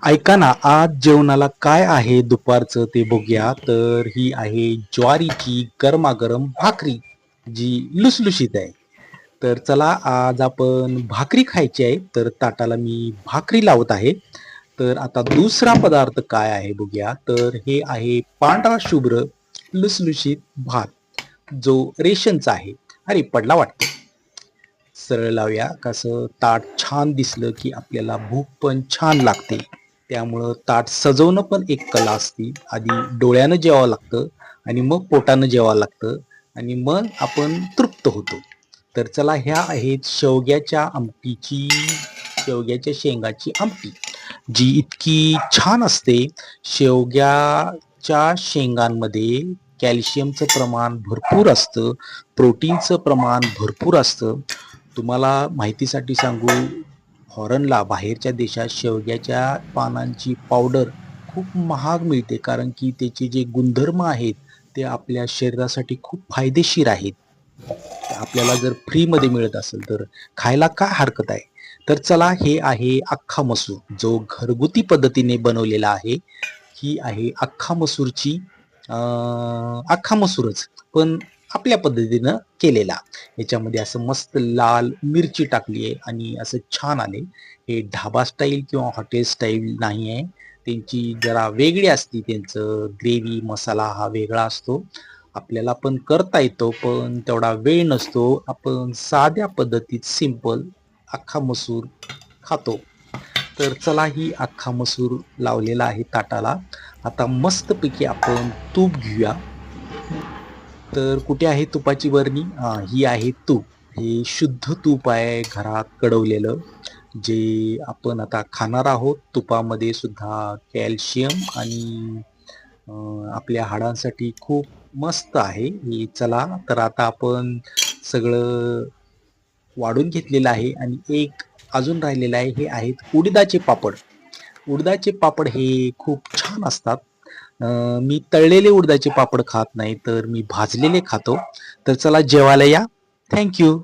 ऐका ना, आज जेवणाला काय आहे दुपारचं ते बघूया. तर ही आहे ज्वारीची गरमागरम भाकरी, जी लुसलुशीत आहे. तर चला आज आपण भाकरी खायची आहे, तर ताटाला मी भाकरी लावत आहे. तर आता दुसरा पदार्थ काय आहे बघूया. तर हे आहे पांढरा शुभ्र लुसलुशीत भात, जो रेशनचा आहे. अरे पडला वाटतं. सरळ लावूया, कसं ताट छान दिसलं की आपल्याला भूक पण छान लागते. त्यामुळं ताट सजवणं पण एक कला असते. आधी डोळ्यानं जेवावं लागतं आणि मग पोटानं जेवावं लागतं आणि मग आपण तृप्त होतो. तर चला, ह्या आहेत शेवग्याच्या शेंगाची आमटी, जी इतकी छान असते. शेवग्याच्या शेंगांमध्ये कॅल्शियमचं प्रमाण भरपूर असतं, प्रोटीनचं प्रमाण भरपूर असतं. तुम्हाला माहितीसाठी सांगू, फॉरेनला, बाहेरच्या देशात शेवग्याच्या पानांची पावडर खूप महाग मिळते, कारण की त्याचे जे गुणधर्म आहेत ते आपल्या शरीरासाठी खूप फायदेशीर आहेत. आपल्याला जर फ्रीमध्ये मिळत असेल तर खायला काय हरकत आहे. तर चला, हे आहे अख्खा मसूर, जो घरगुती पद्धतीने बनवलेला आहे. ही आहे अख्खा मसूरची अख्खा मसूरच, पण आपल्या पद्धतीनं केलेला. याच्यामध्ये असं मस्त लाल मिरची टाकली आहे आणि असं छान आले. हे ढाबा स्टाईल किंवा हॉटेल स्टाईल नाही आहे. त्यांची जरा वेगळी असती, त्यांचं ग्रेव्ही मसाला हा वेगळा असतो. आपल्याला पण करता येतो, पण तेवढा वेळ नसतो. आपण साध्या पद्धतीत सिंपल अख्खा मसूर खातो. तर चला, ही अख्खा मसूर लावलेला आहे ताटाला. आता मस्तपैकी आपण तूप घेऊया. तर कुठे आहे तुपाची बरणी? ही आहे तूप. हे शुद्ध तूप आहे, घरात कडवलेलं, जे आपण आता खाणार आहोत. तुपामध्ये सुद्धा कॅल्शियम आणि आपल्या हाडांसाठी खूप मस्त आहे हे. चला, तर आता आपण सगळं वाढून घेतलेलं आहे आणि एक अजून राहिलेलं आहे. हे आहेत उडदाचे पापड. उडदाचे पापड हे खूप छान असतात. मी तळलेले उडदाचे पापड खात नाही, तर मी भाजलेले खातो. तर चला, जेवायला या. Thank you.